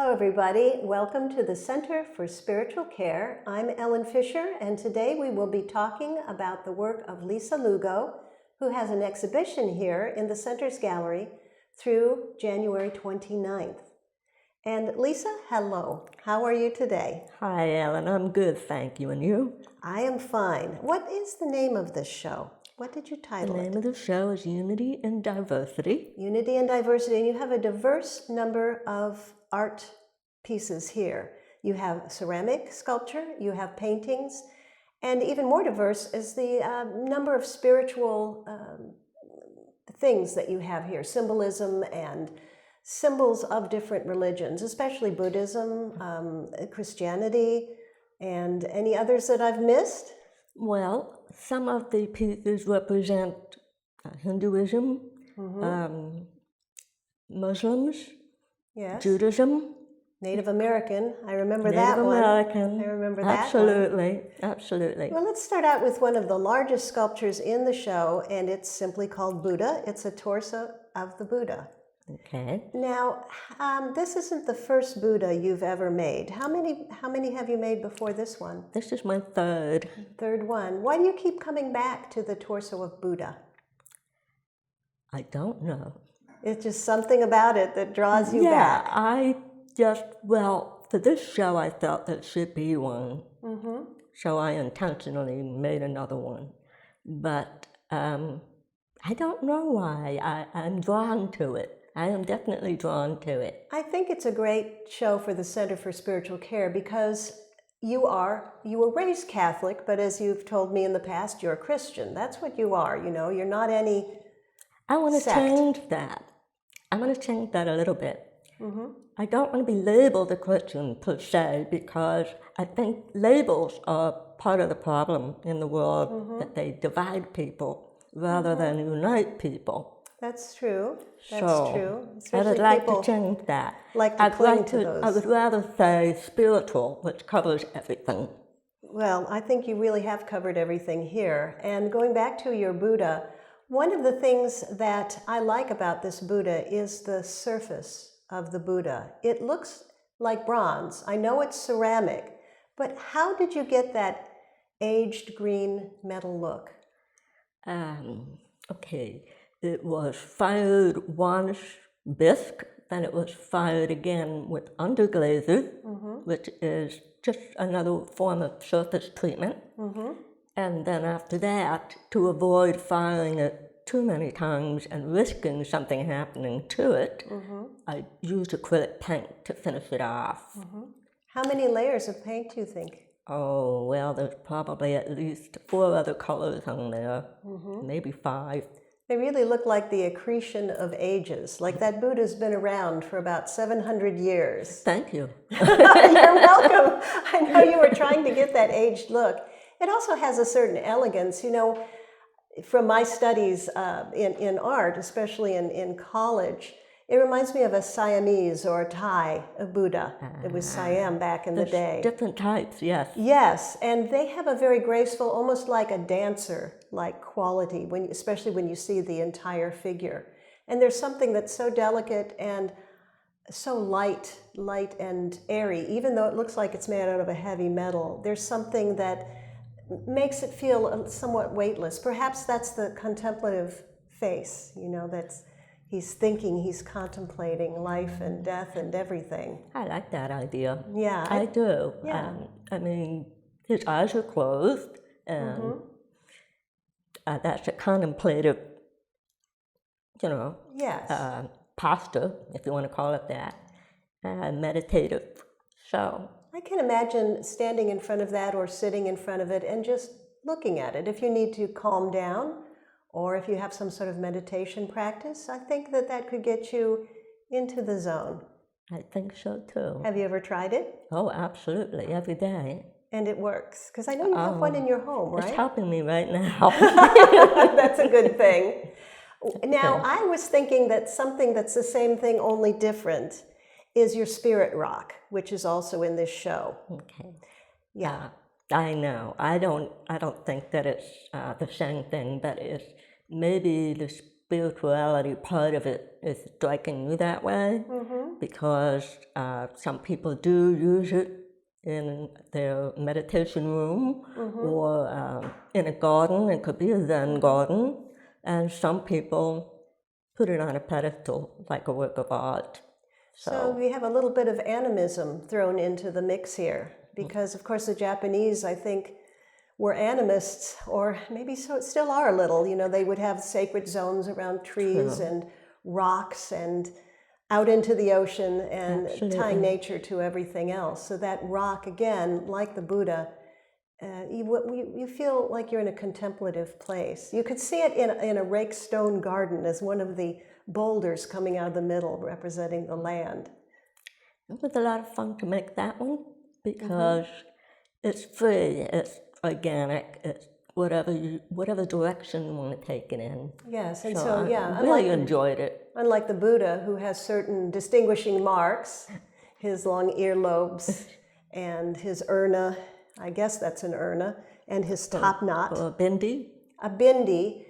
Hello everybody, welcome to the Center for Spiritual Care. I'm Ellen Fischer, and today we will be talking about the work of Lisa Lugo, who has an exhibition here in the Center's Gallery through January 29th. And Lisa, hello. How are you today? Hi, Ellen. I'm good, thank you. And you? I am fine. What is the name of this show? What did you title The it? name of the show is Unity and Diversity. Unity and Diversity, and you have a diverse number of art pieces here. You have ceramic sculpture, you have paintings, and even more diverse is the number of spiritual things that you have here, symbolism and symbols of different religions, especially Buddhism, Christianity, and any others that I've missed? Well, some of the pieces represent Hinduism, Muslims, Yes. Judaism, Native American, I remember Native that one. American. I remember that Absolutely, one. absolutely. Well, let's start out with one of the largest sculptures in the show, and it's simply called Buddha. It's a torso of the Buddha. Okay. Now, this isn't the first Buddha you've ever made. How many have you made before this one? This is my third. Third one. Why do you keep coming back to the torso of Buddha? I don't know. It's just something about it that draws you Yeah, back. for this show, I felt there should be one. So I intentionally made another one. But I don't know why. I'm drawn to it. I am definitely drawn to it. I think it's a great show for the Center for Spiritual Care because you were raised Catholic, but as you've told me in the past, you're a Christian. That's what you are, you're not any I want to sect. change that. I want to change that a little bit. I don't want to be labeled a Christian per se because I think labels are part of the problem in the world, that they divide people rather than unite people. That's true. That's So, true. I would like to change that. Like to cling to those. I would rather say spiritual, which covers everything. Well, I think you really have covered everything here. And going back to your Buddha, one of the things that I like about this Buddha is the surface of the Buddha. It looks like bronze. I know it's ceramic, but how did you get that aged green metal look? Okay. It was fired once bisque, then it was fired again with underglazer, which is just another form of surface treatment. And then after that, to avoid firing it too many times and risking something happening to it, I used acrylic paint to finish it off. How many layers of paint do you think? Oh, well, there's probably at least 4 other colors on there, maybe 5. They really look like the accretion of ages, like that Buddha's been around for about 700 years. Thank you. You're welcome. I know you were trying to get that aged look. It also has a certain elegance. From my studies in art, especially in college, it reminds me of a Siamese or a Thai Buddha. It was Siam back in the day. Different types, yes. Yes, and they have a very graceful, almost like a dancer-like quality, especially when you see the entire figure. And there's something that's so delicate and so light and airy, even though it looks like it's made out of a heavy metal. There's something that makes it feel somewhat weightless. Perhaps that's the contemplative face, that's he's thinking, he's contemplating life and death and everything. I like that idea. Yeah. I do. Yeah. His eyes are closed, and that's a contemplative, Yes. posture, if you want to call it that, meditative. So I can imagine standing in front of that or sitting in front of it and just looking at it. If you need to calm down, or if you have some sort of meditation practice, I think that could get you into the zone. I think so too. Have you ever tried it? Oh, absolutely, every day. And it works? Because I know you have one in your home, right? It's helping me right now. That's a good thing. Now, I was thinking that something that's the same thing, only different, is your spirit rock, which is also in this show. Okay. Yeah. I know. I don't think that it's the same thing, but it's maybe the spirituality part of it is striking you that way, because some people do use it in their meditation room or in a garden. It could be a Zen garden, and some people put it on a pedestal like a work of art. So we have a little bit of animism thrown into the mix here, because of course the Japanese, I think, were animists, or maybe still are a little. You know, they would have sacred zones around trees and rocks and out into the ocean, and tying nature to everything else. So that rock, again, like the Buddha, you feel like you're in a contemplative place. You could see it in a raked stone garden as one of the boulders coming out of the middle representing the land. It was a lot of fun to make that one, because it's free, it's organic, it's whatever direction you want to take it in. Yes, and I really enjoyed it. Unlike the Buddha, who has certain distinguishing marks, his long earlobes and his urna, I guess that's an urna, and his top knot. A bindi? A bindi.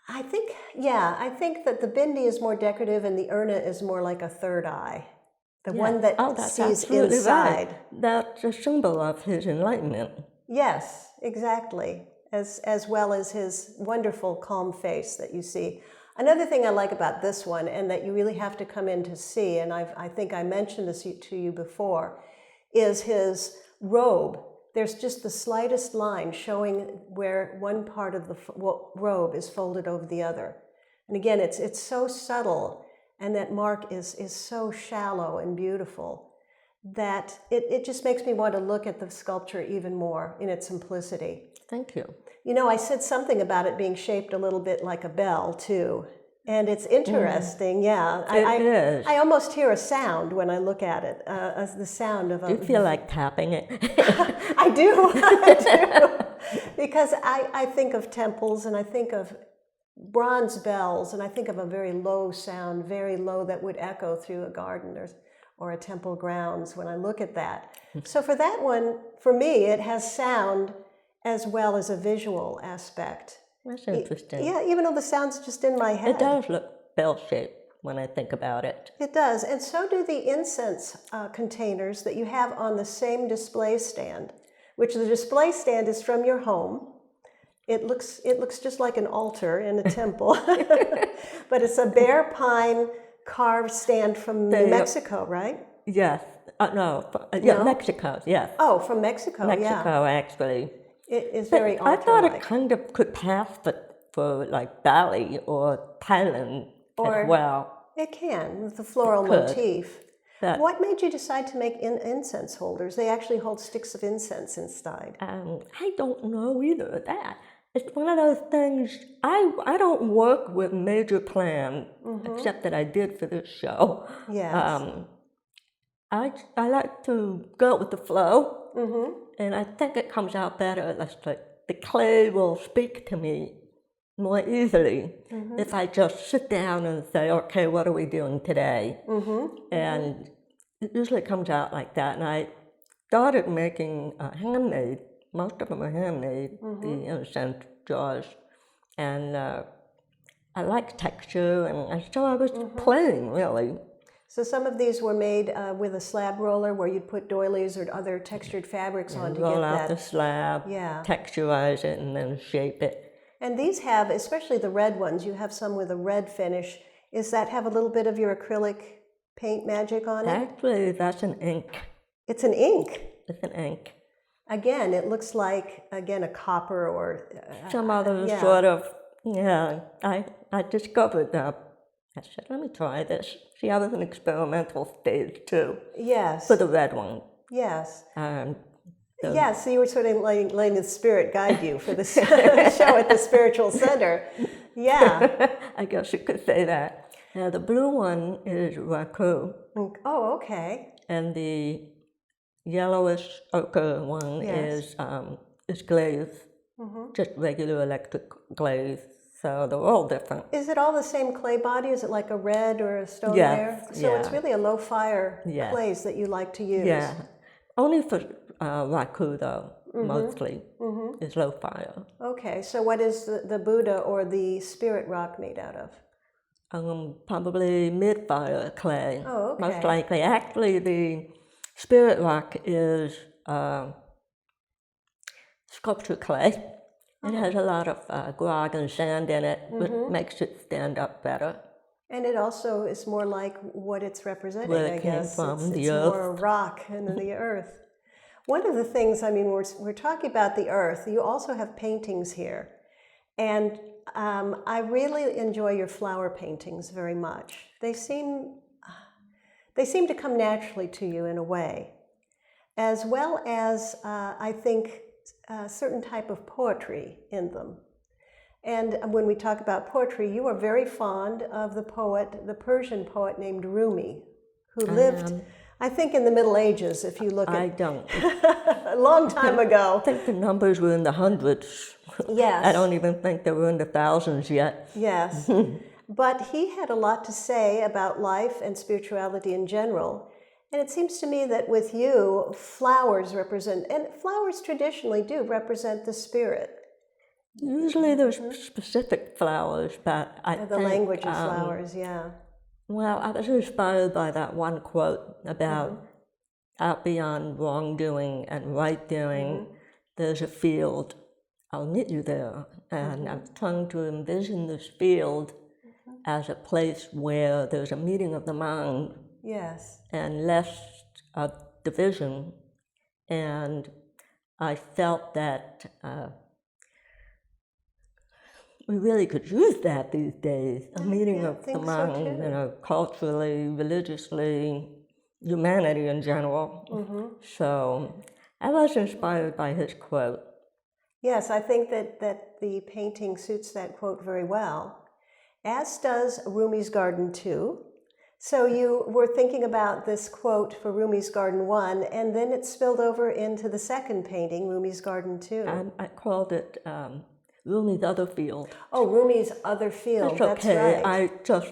I think that the bindi is more decorative and the urna is more like a third eye. The one that sees inside. Right. That's a symbol of his enlightenment. Yes, exactly. As well as his wonderful calm face that you see. Another thing I like about this one, and that you really have to come in to see, and I think I mentioned this to you before, is his robe. There's just the slightest line showing where one part of the robe is folded over the other. And again, it's so subtle, and that mark is so shallow and beautiful that it just makes me want to look at the sculpture even more in its simplicity. Thank you. You know, I said something about it being shaped a little bit like a bell, too. And it's interesting, yeah. It is. I almost hear a sound when I look at it, the sound of a... Do you feel like tapping it? I do. Because I think of temples, and I think of bronze bells, and I think of a very low sound, very low, that would echo through a garden or a temple grounds when I look at that. So for that one, for me, it has sound as well as a visual aspect. That's interesting. Yeah, even though the sound's just in my head. It does look bell-shaped when I think about it. It does, and so do the incense containers that you have on the same display stand, which the display stand is from your home. It looks just like an altar in a temple, but it's a bare pine carved stand from New Mexico, right? Yes. No. Mexico, yes. Oh, from Mexico, Mexico, actually. It is very altar-like. I thought it kind of could pass for like Bali or Thailand as well. It can, with the floral motif. What made you decide to make incense holders? They actually hold sticks of incense inside. I don't know either. It's one of those things. I don't work with major plan, except that I did for this show. Yes. I like to go with the flow. And I think it comes out better. The clay will speak to me more easily if I just sit down and say, okay, what are we doing today? And it usually comes out like that. And I started making handmade. Most of them are handmade, the incense jars. And I like texture, and so I was playing, really. So some of these were made with a slab roller where you'd put doilies or other textured fabrics on to get that. Roll out the slab, texturize it, and then shape it. And these have, especially the red ones, you have some with a red finish. Does that have a little bit of your acrylic paint magic on it? Actually, that's an ink. It's an ink? It's an ink. Again, it looks like, a copper or... some other sort of, I discovered that. I said, let me try this. See, I was an experimental stage too. Yes. For the red one. Yes. Yes, so you were sort of letting the spirit guide you for the show at the Spiritual Center. Yeah. I guess you could say that. Now, the blue one is raku. Oh, okay. And the yellowish ochre one is glaze. Just regular electric glaze. So they're all different. Is it all the same clay body? Is it like a red or a stone layer? So it's really a low fire glaze that you like to use. Yeah. Only for raku though, mostly, is low fire. Okay, so what is the Buddha or the spirit rock made out of? Probably mid-fire clay. Oh, okay. Most likely. Actually, the spirit rock is sculpture clay. It has a lot of grog and sand in it, which makes it stand up better. And it also is more like what it's representing, Where it I came guess. from, it's the more earth. rock and the earth. One of the things, I mean, we're talking about the earth. You also have paintings here. And I really enjoy your flower paintings very much. They seem to come naturally to you in a way, as well as I think a certain type of poetry in them. And when we talk about poetry, you are very fond of the Persian poet named Rumi, who lived, I think, in the Middle Ages, if you look at... I don't. a long time ago. I think the numbers were in the hundreds. Yes. I don't even think they were in the thousands yet. Yes. But he had a lot to say about life and spirituality in general. And it seems to me that with you, flowers represent, and flowers traditionally do represent the spirit. Usually there's specific flowers, but I The think, language of flowers, yeah. Well, I was inspired by that one quote about out beyond wrongdoing and right doing, there's a field. I'll meet you there. And I'm trying to envision this field as a place where there's a meeting of the mind. Yes. And less of division. And I felt that we really could use that these days, a meeting of the mind, culturally, religiously, humanity in general. So I was inspired by his quote. Yes, I think that the painting suits that quote very well, as does Rumi's Garden too. So you were thinking about this quote for Rumi's Garden 1, and then it spilled over into the second painting, Rumi's Garden 2. I called it Rumi's Other Field. Oh, Rumi's Other Field, that's right. I just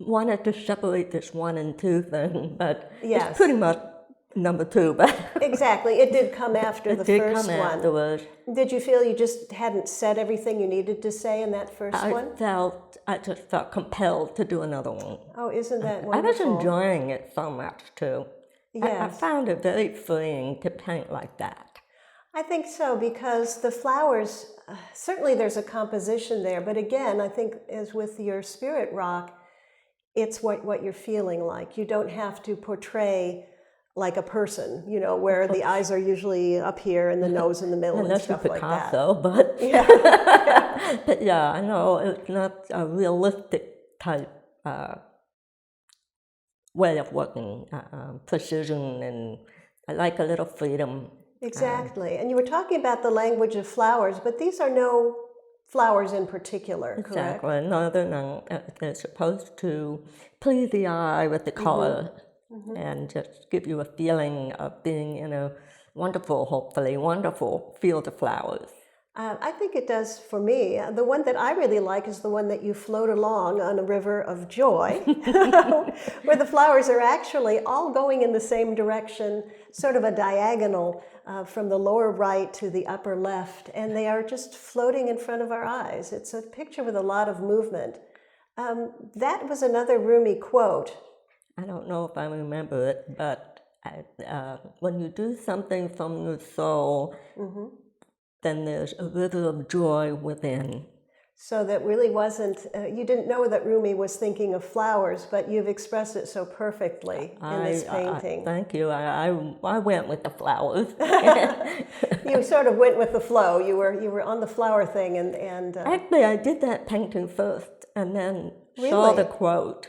wanted to separate this 1 and 2 thing, but it's pretty much number 2. But exactly, it did come after the first one. It did come afterwards. Did you feel you just hadn't said everything you needed to say in that first one? I just felt compelled to do another one. Oh, isn't that wonderful? I was enjoying it so much too. Yes. I found it very freeing to paint like that. I think so, because the flowers, certainly there's a composition there, but again, I think as with your spirit rock, it's what you're feeling like. You don't have to portray like a person, you know, where the eyes are usually up here and the nose in the middle and stuff like that. But yeah. But yeah, I know it's not a realistic type way of working, precision, and I like a little freedom. Exactly. And you were talking about the language of flowers, but these are no flowers in particular, correct? Exactly. No, they're supposed to please the eye with the color. And just give you a feeling of being in a hopefully wonderful field of flowers. I think it does for me. The one that I really like is the one that you float along on a river of joy, where the flowers are actually all going in the same direction, sort of a diagonal from the lower right to the upper left, and they are just floating in front of our eyes. It's a picture with a lot of movement. That was another Rumi quote. I don't know if I remember it, but when you do something from your soul, then there's a river of joy within. So that really wasn't, you didn't know that Rumi was thinking of flowers, but you've expressed it so perfectly in this painting. Thank you. I went with the flowers. You sort of went with the flow. You were on the flower thing, and actually, I did that painting first, and then saw the quote.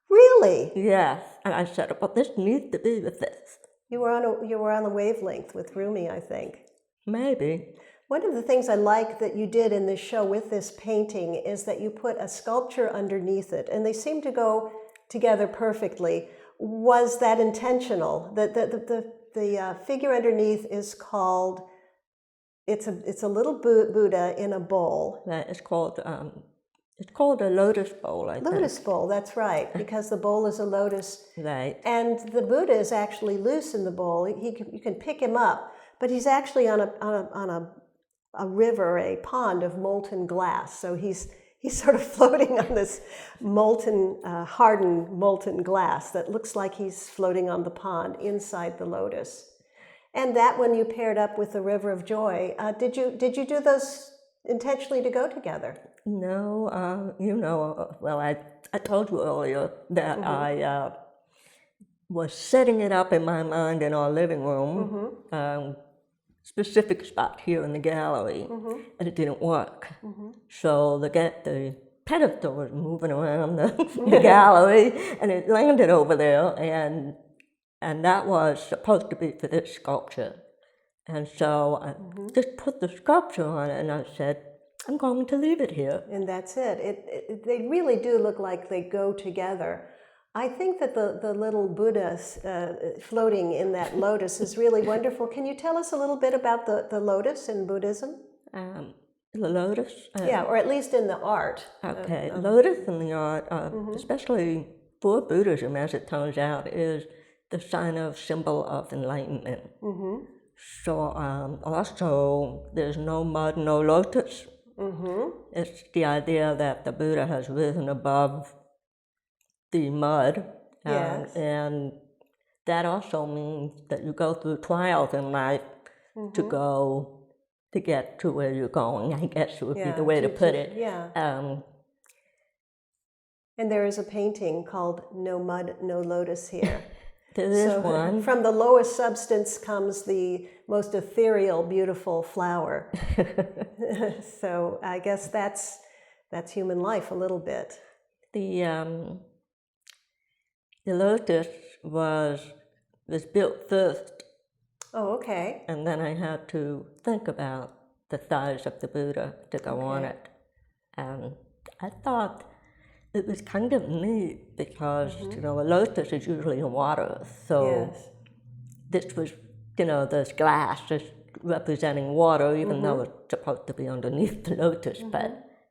Really? Yes, and I said, "Well, this needs to be with this." You were on a wavelength with Rumi, I think. Maybe. One of the things I like that you did in this show with this painting is that you put a sculpture underneath it, and they seem to go together perfectly. Was that intentional? The figure underneath is called. It's a little Buddha in a bowl. It's called a lotus bowl, I think. Lotus bowl, that's right, because the bowl is a lotus. Right. And the Buddha is actually loose in the bowl. You can pick him up, but he's actually on a river, a pond of molten glass. So he's He's sort of floating on this hardened molten glass that looks like he's floating on the pond inside the lotus. And that one you paired up with the River of Joy. Did you do those intentionally to go together? No, well, I told you earlier that I was setting it up in my mind in our living room, specific spot here in the gallery, and it didn't work. So the pedestal was moving around the gallery, and it landed over there, and that was supposed to be for this sculpture. And so I just put the sculpture on it, and I said, I'm going to leave it here. And that's it. They really do look like they go together. I think that the little Buddha floating in that lotus is really wonderful. Can you tell us a little bit about the lotus in Buddhism? The lotus? Yeah, or at least in the art. Okay, lotus in the art, especially for Buddhism, as it turns out, is the symbol of enlightenment. So also, there's no mud, no lotus. It's the idea that the Buddha has risen above the mud, and that also means that you go through trials in life to get to where you're going, I guess would be the way to put it. And there is a painting called No Mud, No Lotus here. There is one. From the lowest substance comes the most ethereal, beautiful flower. So I guess that's human life a little bit. The lotus was built first. Oh, okay. And then I had to think about the size of the Buddha to go on it. And I thought it was kind of neat because, a lotus is usually in water. So this was, this glass is representing water, even though it's supposed to be underneath the lotus.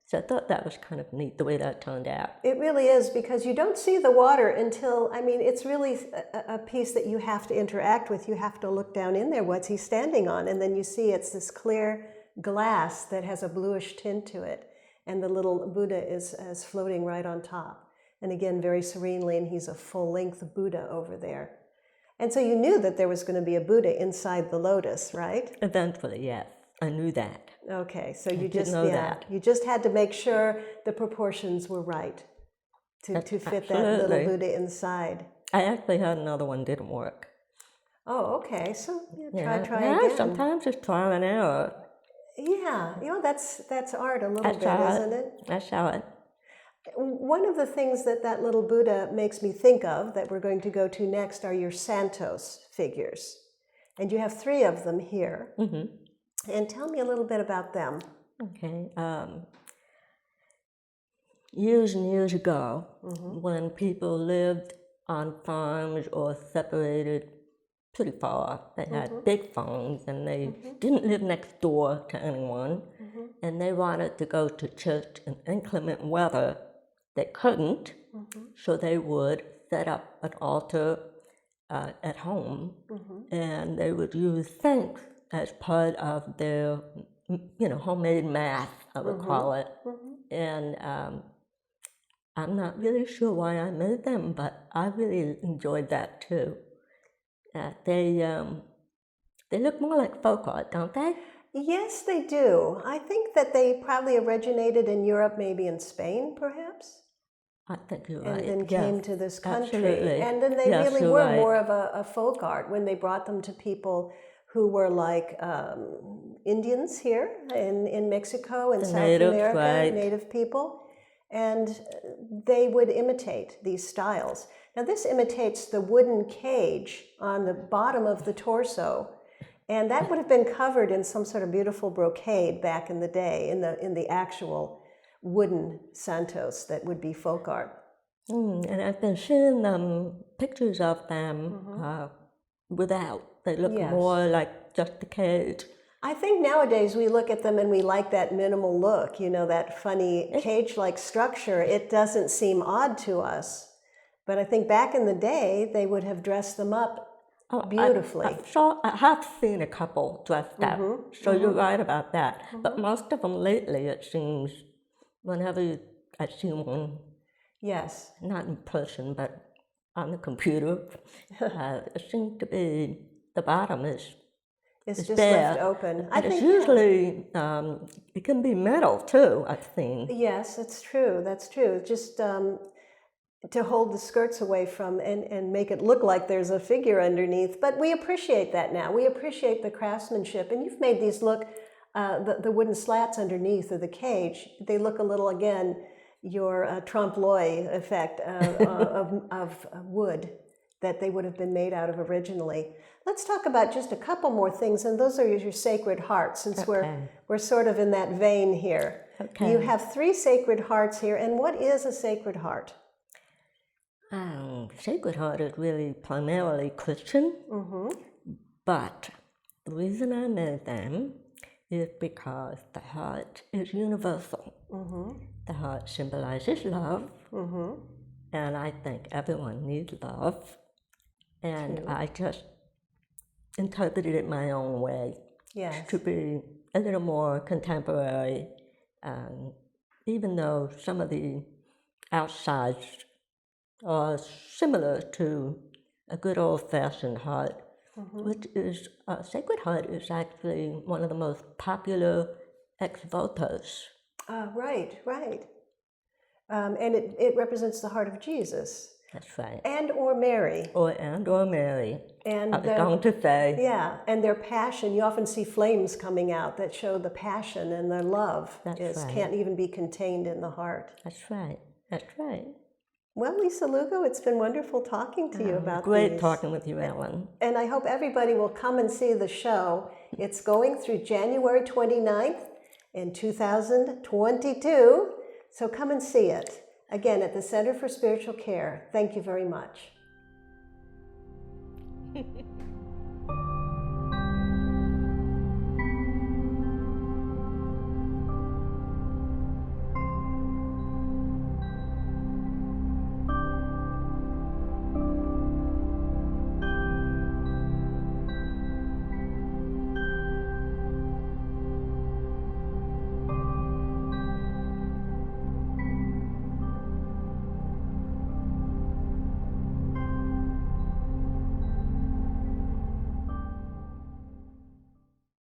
So I thought that was kind of neat the way that turned out. It really is, because you don't see the water until, it's really a piece that you have to interact with. You have to look down in there. What's he standing on? And then you see it's this clear glass that has a bluish tint to it. And the little Buddha is floating right on top. And again, very serenely, and he's a full-length Buddha over there. And so you knew that there was going to be a Buddha inside the lotus, right? Eventually, yes. I knew that. Okay, so you just had to make sure the proportions were right to fit that little Buddha inside. I actually had another one, didn't work. Oh, okay. So try again. Sometimes it's trial and error. Yeah, that's art a little bit, isn't it? I saw it. One of the things that little Buddha makes me think of that we're going to go to next are your Santos figures. And you have 3 of them here. And tell me a little bit about them. Okay. Years and years ago, when people lived on farms or separated pretty far, they had big farms and they didn't live next door to anyone, and they wanted to go to church in inclement weather. They couldn't, so they would set up an altar at home, and they would use thanks as part of their, homemade mass, I would call it. And I'm not really sure why I made them, but I really enjoyed that too. They look more like folk art, don't they? Yes, they do. I think that they probably originated in Europe, maybe in Spain, perhaps. I think you're right. And then came to this country. Absolutely. And then they really were more of a folk art when they brought them to people who were like Indians here in Mexico and South America, native people. And they would imitate these styles. Now this imitates the wooden cage on the bottom of the torso. And that would have been covered in some sort of beautiful brocade back in the day, in the actual wooden santos that would be folk art. And I've been seeing pictures of them without. They look more like just the cage. I think nowadays we look at them and we like that minimal look, that funny cage-like structure. It doesn't seem odd to us. But I think back in the day, they would have dressed them up beautifully. I have seen a couple dressed up, so you're right about that. But most of them lately, it seems, whenever I see one, Yes. not in person, but on the computer, it seems to be the bottom is It's just bare. left open. And it's usually, it can be metal too, I've seen. Yes, that's true. That's true. Just to hold the skirts away from and make it look like there's a figure underneath. But we appreciate that now. We appreciate the craftsmanship. And you've made these look, the wooden slats underneath of the cage, they look a little, again, your trompe-l'oeil effect of wood that they would have been made out of originally. Let's talk about just a couple more things, and those are your Sacred Hearts, since we're sort of in that vein here. Okay. You have 3 Sacred Hearts here, and what is a Sacred Heart? Sacred Heart is really primarily Christian, but the reason I made them is because the heart is universal. The heart symbolizes love, and I think everyone needs love, and I just interpreted it my own way to be a little more contemporary, even though some of the outsides are similar to a good old-fashioned heart, which is, Sacred Heart is actually one of the most popular ex-votos. Right. And it represents the heart of Jesus. That's right. And or Mary. Or Mary. And I was going to say. Yeah, and their passion. You often see flames coming out that show the passion and their love. Can't even be contained in the heart. That's right. Well, Lisa Lugo, it's been wonderful talking to you about Great talking with you, Ellen. And I hope everybody will come and see the show. It's going through January 29th in 2022. So come and see it. Again, at the Center for Spiritual Care. Thank you very much.